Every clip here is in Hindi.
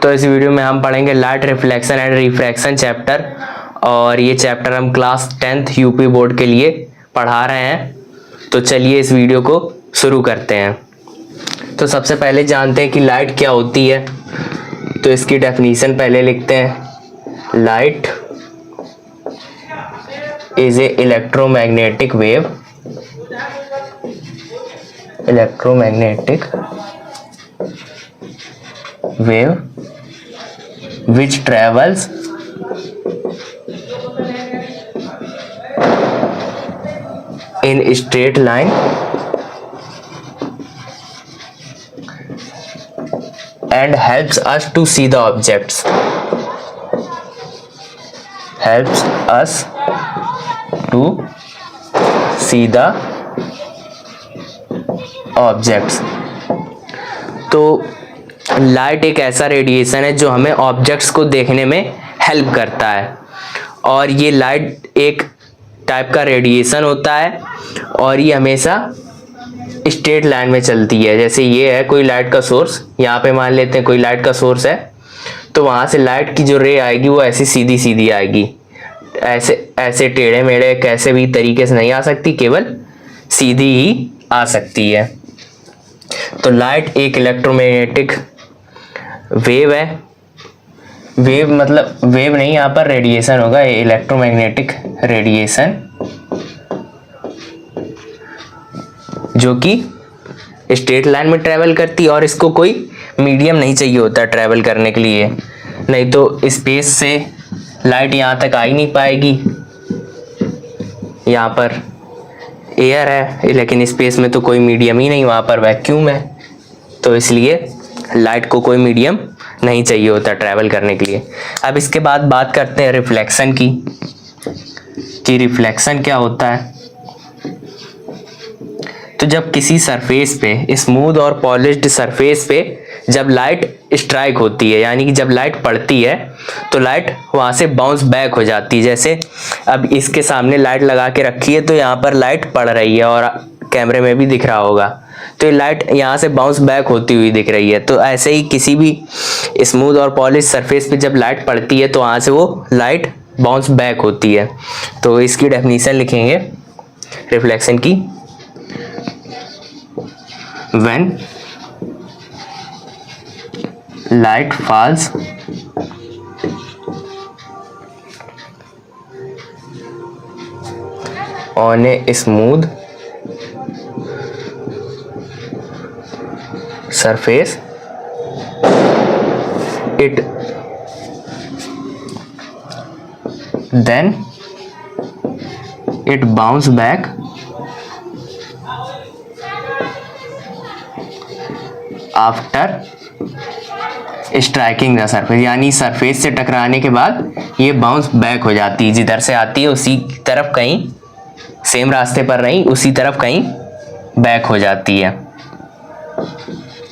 तो इस वीडियो में हम पढ़ेंगे light reflection and refraction chapter, और ये चैप्टर हम क्लास 10th यूपी बोर्ड के लिए पढ़ा रहे हैं। तो चलिए इस वीडियो को शुरू करते हैं। तो सबसे पहले जानते हैं कि लाइट क्या होती है। तो इसकी डेफिनेशन पहले लिखते हैं। Light is a electromagnetic wave, electromagnetic wave which travels in straight line and helps us to see the objects, helps us to see the objects। तो लाइट एक ऐसा रेडिएशन है जो हमें ऑब्जेक्ट्स को देखने में हेल्प करता है, और ये लाइट एक टाइप का रेडिएशन होता है और ये हमेशा स्ट्रेट लाइन में चलती है। जैसे ये है कोई लाइट का सोर्स, यहाँ पे मान लेते हैं कोई लाइट का सोर्स है, तो वहाँ से लाइट की जो रे आएगी वो ऐसी सीधी सीधी आएगी, ऐसे ऐसे टेढ़े मेढ़े कैसे भी तरीके से नहीं आ सकती, केवल सीधी ही आ सकती है। तो लाइट एक इलेक्ट्रोमैग्नेटिक वेव है। वेव मतलब वेव नहीं, यहाँ पर रेडिएशन होगा, इलेक्ट्रोमैग्नेटिक रेडिएशन, जो कि स्ट्रेट लाइन में ट्रैवल करती है और इसको कोई मीडियम नहीं चाहिए होता ट्रैवल करने के लिए, नहीं तो स्पेस से लाइट यहाँ तक आ ही नहीं पाएगी। यहाँ पर एयर है लेकिन स्पेस में तो कोई मीडियम ही नहीं, वहाँ पर वैक्यूम है, तो इसलिए लाइट को कोई मीडियम नहीं चाहिए होता ट्रैवल करने के लिए। अब इसके बाद बात करते हैं रिफ्लेक्शन की, कि रिफ्लेक्शन क्या होता है। तो जब किसी सरफेस पे, स्मूथ और पॉलिश्ड सरफेस पे जब लाइट स्ट्राइक होती है, यानी कि जब लाइट पड़ती है तो लाइट वहाँ से बाउंस बैक हो जाती है। जैसे अब इसके सामने लाइट लगा के रखी है तो यहाँ पर लाइट पड़ रही है और कैमरे में भी दिख रहा होगा, तो ये लाइट यहाँ से बाउंस बैक होती हुई दिख रही है। तो ऐसे ही किसी भी स्मूथ और पॉलिश सरफेस पे जब लाइट पड़ती है तो वहाँ से वो लाइट बाउंस बैक होती है। तो इसकी डेफिनेशन लिखेंगे रिफ्लेक्शन की। When light falls on a smooth surface, then it bounces back after striking the surface, यानी सरफेस से टकराने के बाद ये बाउंस बैक हो जाती है, जिधर से आती है उसी तरफ कहीं, सेम रास्ते पर नहीं, उसी तरफ कहीं बैक हो जाती है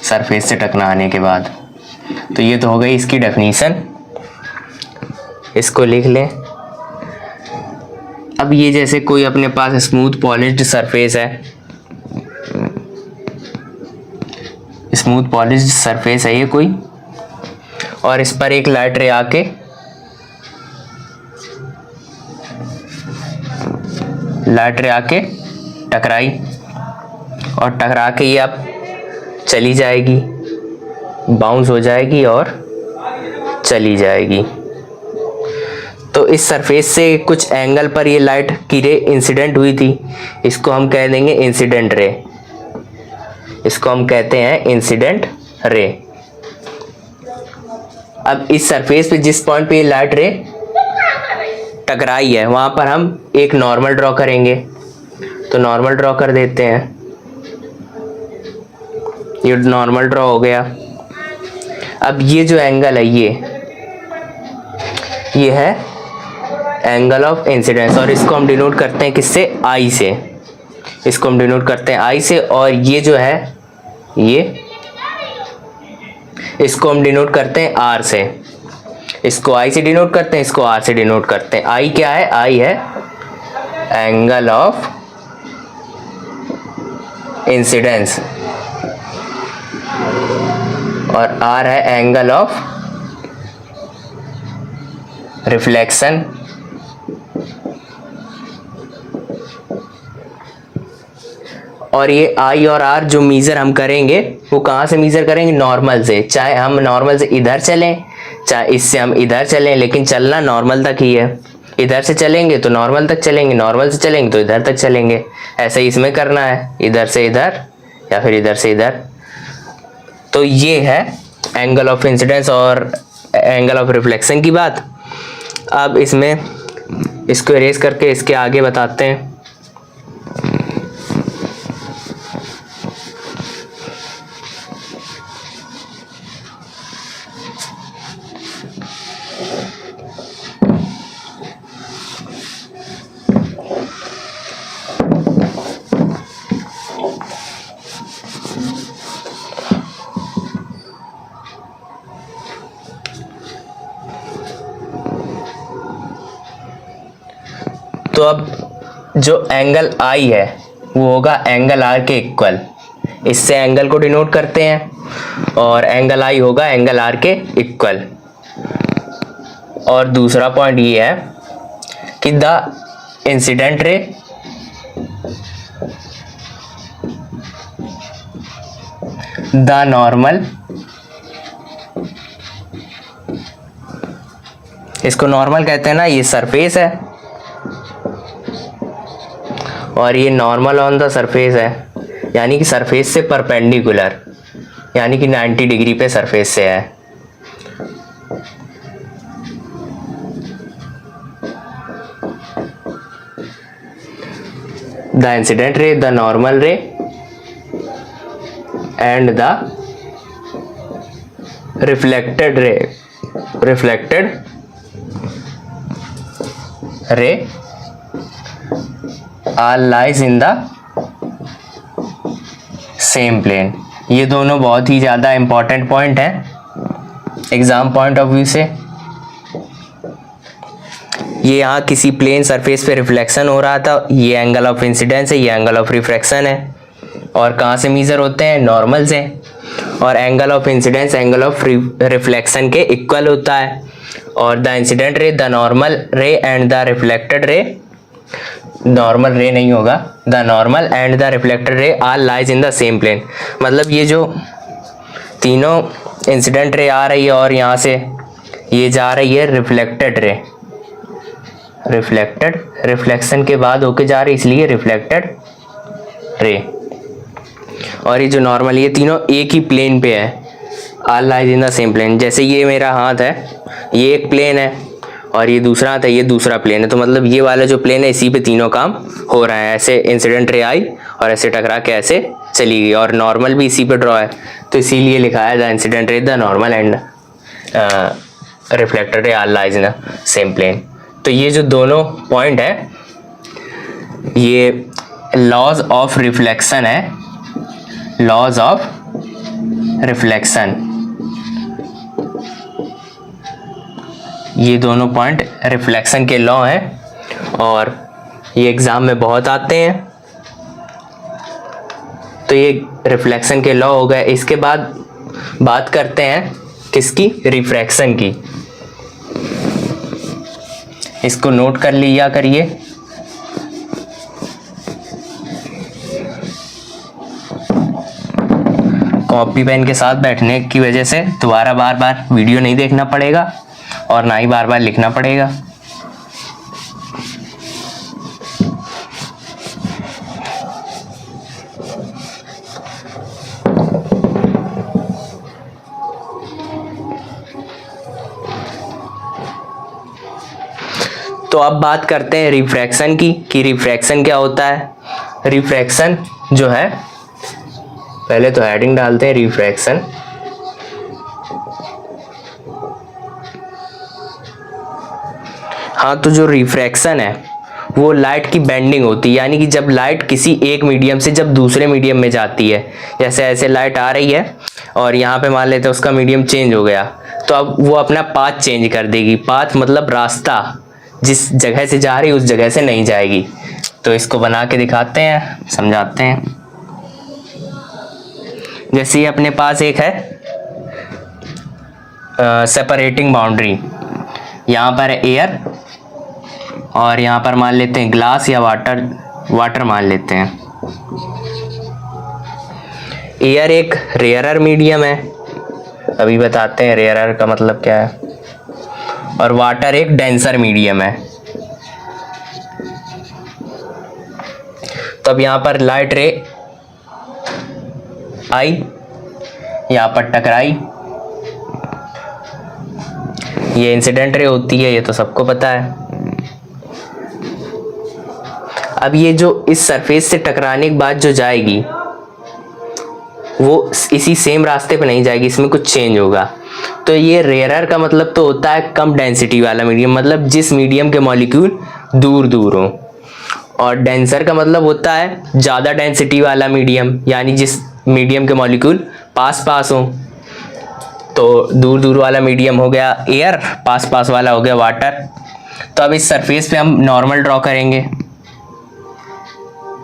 सरफेस से टकराने के बाद। तो ये तो हो गई इसकी डेफिनेशन, इसको लिख लें। अब ये जैसे कोई अपने पास स्मूथ पॉलिश्ड सरफेस है, स्मूथ पॉलिश्ड सरफेस है ये कोई, और इस पर एक लाइट रे आके टकराई, और टकरा के ये अब चली जाएगी, बाउंस हो जाएगी और चली जाएगी। तो इस सरफेस से कुछ एंगल पर ये लाइट की रे इंसिडेंट हुई थी, इसको हम कह देंगे इंसिडेंट रे, इसको हम कहते हैं इंसिडेंट रे। अब इस सरफेस पे जिस पॉइंट पे ये लाइट रे टकराई है वहां पर हम एक नॉर्मल ड्रॉ करेंगे। तो नॉर्मल ड्रॉ कर देते हैं, ये नॉर्मल ड्रॉ हो गया। अब ये जो एंगल है ये है एंगल ऑफ इंसिडेंस, और इसको हम डिनोट करते हैं किससे, आई से, इसको हम डिनोट करते हैं आई से। और ये जो है इसको हम डिनोट करते हैं आर से, इसको आई से डिनोट करते हैं, इसको आर से डिनोट करते हैं। आई क्या है, आई है एंगल ऑफ इंसिडेंस, और आर है एंगल ऑफ रिफ्लेक्शन और ये आई और आर जो मीज़र हम करेंगे वो कहाँ से मीज़र करेंगे, नॉर्मल से। चाहे हम नॉर्मल से इधर चलें, चाहे इससे हम इधर चलें, लेकिन चलना नॉर्मल तक ही है। इधर से चलेंगे तो नॉर्मल तक चलेंगे, नॉर्मल से चलेंगे तो इधर तक चलेंगे। ऐसे ही इसमें करना है, इधर से इधर या फिर इधर से इधर। तो ये है एंगल ऑफ इंसिडेंस और एंगल ऑफ रिफ्लेक्शन की बात। अब इसमें इसको इरेज करके इसके आगे बताते हैं। तो अब जो एंगल आई है वो होगा एंगल आर के इक्वल, इससे एंगल को डिनोट करते हैं, और एंगल आई होगा एंगल आर के इक्वल। और दूसरा पॉइंट ये है कि the incident ray the normal, इसको नॉर्मल कहते हैं ना, ये सरफेस है और ये नॉर्मल ऑन द सरफेस है, यानी कि सरफेस से परपेंडिकुलर, यानी कि 90 डिग्री पे सरफेस से है। The incident ray, the normal ray and the reflected ray are lies in the same plane. ये दोनों बहुत ही ज़्यादा इंपॉर्टेंट पॉइंट हैं एग्जाम पॉइंट ऑफ व्यू से। ये यहाँ किसी प्लेन सरफेस पे रिफ्लेक्शन हो रहा था, ये एंगल ऑफ इंसिडेंस है, ये एंगल ऑफ रिफ्रैक्शन है। और कहाँ से मीजर होते हैं, नॉर्मल से। और angle of incidence angle of reflection के इक्वल होता है। और the incident ray, the normal ray and the reflected ray, normal ray नहीं होगा, the normal and the reflected ray are lies in the same plane. मतलब ये जो तीनों इंसिडेंट रे आ रही है और यहाँ से ये जा रही है रिफ्लेक्टेड रे, रिफ्लेक्टेड रिफ्लेक्शन के बाद होके जा रही, इसलिए रिफ्लेक्टेड रे। और ये जो नॉर्मल, ये तीनों एक ही प्लेन पे है, are lies in the same plane. जैसे ये मेरा हाथ है, ये एक प्लेन है और ये दूसरा हाथ है, ये दूसरा प्लेन है। तो मतलब ये वाला जो प्लेन है इसी पे तीनों काम हो रहा है। ऐसे इंसिडेंट रे आई और ऐसे टकरा के ऐसे चली गई, और नॉर्मल भी इसी पे ड्रॉ है, तो इसीलिए लिखा है the incident ray, the normal and reflected ray are lies in the same plane. तो ये जो दोनों पॉइंट है ये लॉज ऑफ रिफ्लेक्शन है, लॉज ऑफ रिफ्लेक्शन। ये दोनों पॉइंट रिफ्लेक्शन के लॉ हैं और ये एग्जाम में बहुत आते हैं। तो ये रिफ्लेक्शन के लॉ हो गए। इसके बाद बात करते हैं किसकी, रिफ्रैक्शन की। इसको नोट कर लिया करिए। कॉपी पेन के साथ बैठने की वजह से दोबारा बार बार वीडियो नहीं देखना पड़ेगा और ना ही बार बार लिखना पड़ेगा। तो अब बात करते हैं रिफ्रैक्शन की, कि रिफ्रैक्शन क्या होता है। रिफ्रैक्शन जो है, पहले तो हेडिंग डालते हैं रिफ्रैक्शन। हाँ, तो जो रिफ्रैक्शन है वो लाइट की बेंडिंग होती है, यानी कि जब लाइट किसी एक मीडियम से जब दूसरे मीडियम में जाती है, जैसे ऐसे लाइट आ रही है और यहाँ पे मान लेते हैं उसका मीडियम चेंज हो गया, तो अब वो अपना पाथ चेंज कर देगी। पाथ मतलब रास्ता, जिस जगह से जा रही है उस जगह से नहीं जाएगी। तो इसको बना के दिखाते हैं, समझाते हैं। जैसे ये अपने पास एक है सेपरेटिंग बाउंड्री, यहाँ पर है एयर, और यहाँ पर मान लेते हैं ग्लास या वाटर मान लेते हैं। एयर एक रेयरर मीडियम है, अभी बताते हैं रेयरर का मतलब क्या है, और वाटर एक डेंसर मीडियम है। तो अब यहाँ पर लाइट रे आई, यहाँ पर टकराई, ये इंसिडेंट रे होती है, ये तो सबको पता है। अब ये जो इस सरफेस से टकराने के बाद जो जाएगी वो इसी सेम रास्ते पे नहीं जाएगी, इसमें कुछ चेंज होगा। तो ये रेयरर का मतलब तो होता है कम डेंसिटी वाला मीडियम, मतलब जिस मीडियम के मॉलिक्यूल दूर दूर हों। और डेंसर का मतलब होता है ज़्यादा डेंसिटी वाला मीडियम, यानी जिस मीडियम के मॉलिक्यूल पास पास हों। तो दूर दूर वाला मीडियम हो गया एयर, पास पास वाला हो गया वाटर। तो अब इस सरफेस पे हम नॉर्मल ड्रॉ करेंगे।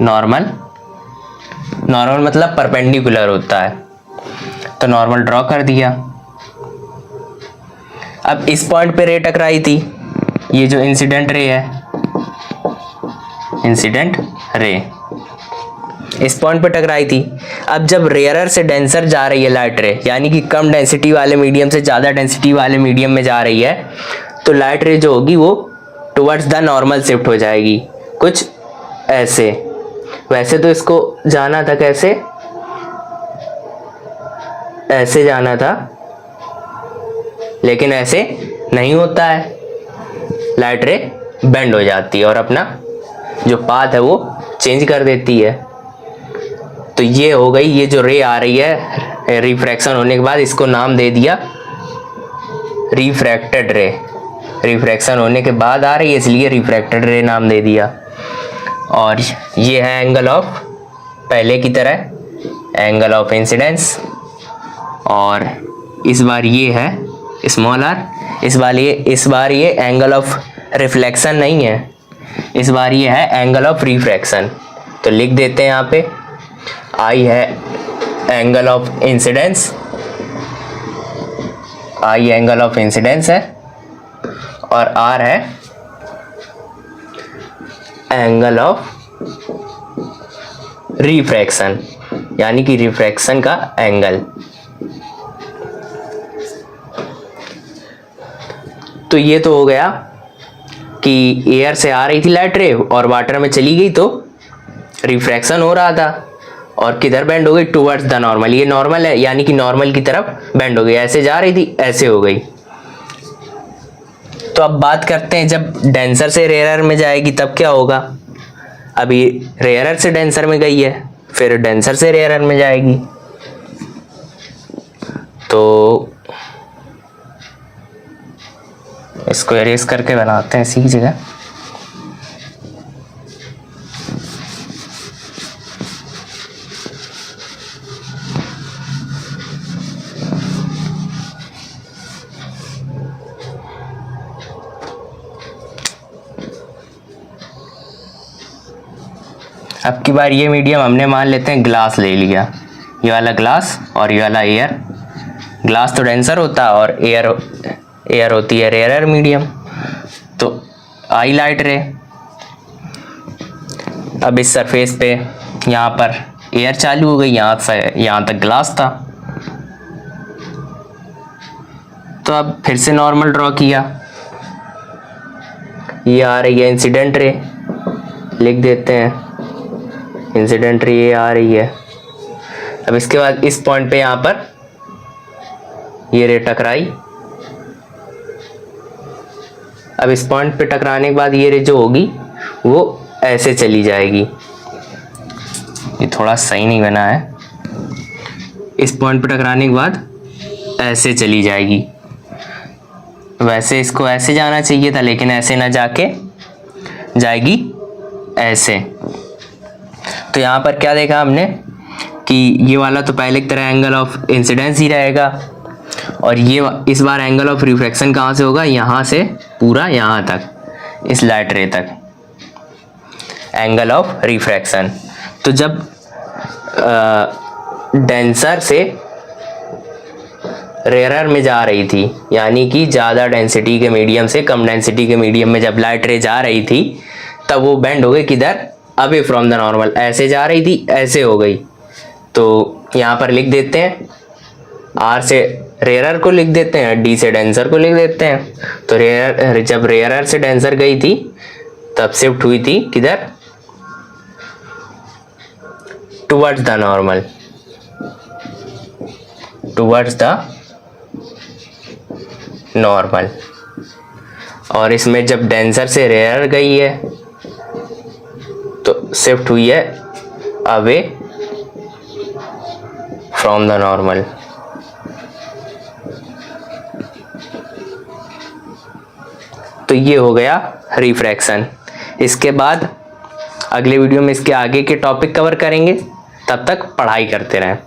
नॉर्मल मतलब परपेंडिकुलर होता है, तो नॉर्मल ड्रॉ कर दिया। अब इस पॉइंट पे रे टकराई थी, ये जो इंसिडेंट रे है, इंसिडेंट रे इस पॉइंट पे टकराई थी। अब जब रेयरर से डेंसर जा रही है लाइट रे, यानी कि कम डेंसिटी वाले मीडियम से ज़्यादा डेंसिटी वाले मीडियम में जा रही है, तो लाइट रे जो होगी वो टुवर्ड्स द नॉर्मल शिफ्ट हो जाएगी, कुछ ऐसे। वैसे तो इसको जाना था कैसे, ऐसे जाना था, लेकिन ऐसे नहीं होता है, लाइट रे बेंड हो जाती है और अपना जो पाथ है वो चेंज कर देती है। तो ये हो गई, ये जो रे आ रही है रिफ्रैक्शन होने के बाद, इसको नाम दे दिया रिफ्रैक्टेड रे। रिफ्रैक्शन होने के बाद आ रही है इसलिए रिफ्रैक्टेड रे नाम दे दिया। और ये है एंगल ऑफ, पहले की तरह एंगल ऑफ इंसिडेंस, और इस बार ये है स्मॉल आर। इस बार ये एंगल ऑफ रिफ्लेक्शन नहीं है, इस बार ये है एंगल ऑफ रिफ्रैक्शन। तो लिख देते हैं यहाँ पे, आई है angle of incidence, I angle of incidence है, और आर है एंगल ऑफ रिफ्रैक्शन, यानी कि रिफ्रैक्शन का एंगल। तो ये तो हो गया कि एयर से आ रही थी लाइट रे और वाटर में चली गई तो रिफ्रैक्शन हो रहा था, और किधर बेंड हो गई, टुवर्ड्स द नॉर्मल। ये नॉर्मल है, यानी कि नॉर्मल की तरफ बेंड हो गई, ऐसे जा रही थी ऐसे हो गई। तो अब बात करते हैं जब डेंसर से रेयरर में जाएगी तब क्या होगा। अभी रेयरर से डेंसर में गई है, फिर डेंसर से रेयरर में जाएगी, तो इसको एरेज करके बनाते हैं इसी की जगह। अब की बार ये मीडियम हमने मान लेते हैं ग्लास ले लिया, ये वाला ग्लास और ये वाला एयर। ग्लास तो डेंसर होता है और एयर होती है रेयरर मीडियम। तो आई लाइट रे, अब इस सरफेस पे यहाँ पर एयर चालू हो गई, यहाँ से यहाँ तक ग्लास था। तो अब फिर से नॉर्मल ड्रॉ किया, ये आ रही है इंसिडेंट रे, लिख देते हैं इंसिडेंट रे ये आ रही है। अब इसके बाद इस पॉइंट पे यहाँ पर ये रे टकराई, अब इस पॉइंट पे टकराने के बाद ये रे जो होगी वो ऐसे चली जाएगी। ये थोड़ा सही नहीं बना है, इस पॉइंट पे टकराने के बाद ऐसे चली जाएगी। वैसे इसको ऐसे जाना चाहिए था, लेकिन ऐसे ना जाके जाएगी ऐसे। तो यहाँ पर क्या देखा हमने कि ये वाला तो पहले की तरह एंगल ऑफ इंसिडेंस ही रहेगा, और ये इस बार एंगल ऑफ रिफ्रैक्शन कहाँ से होगा, यहाँ से पूरा यहाँ तक, इस लाइट रे तक एंगल ऑफ रिफ्रैक्शन। तो जब डेंसर से रेयरर में जा रही थी, यानी कि ज़्यादा डेंसिटी के मीडियम से कम डेंसिटी के मीडियम में जब लाइट रे जा रही थी तब वो बेंड हो गई किधर, अवे फ्रॉम द नॉर्मल। ऐसे जा रही थी, ऐसे हो गई। तो यहाँ पर लिख देते हैं, आर से रेयरर को लिख देते हैं, डी से डेंसर को लिख देते हैं। तो रेयरर, जब रेयरर से डेंसर गई थी तब शिफ्ट हुई थी किधर, towards the normal, towards the normal. और इसमें जब डेंसर से रेयरर गई है तो शिफ्ट हुई है अवे फ्रॉम द नॉर्मल। तो ये हो गया रिफ्रैक्शन। इसके बाद अगले वीडियो में इसके आगे के टॉपिक कवर करेंगे, तब तक पढ़ाई करते रहें।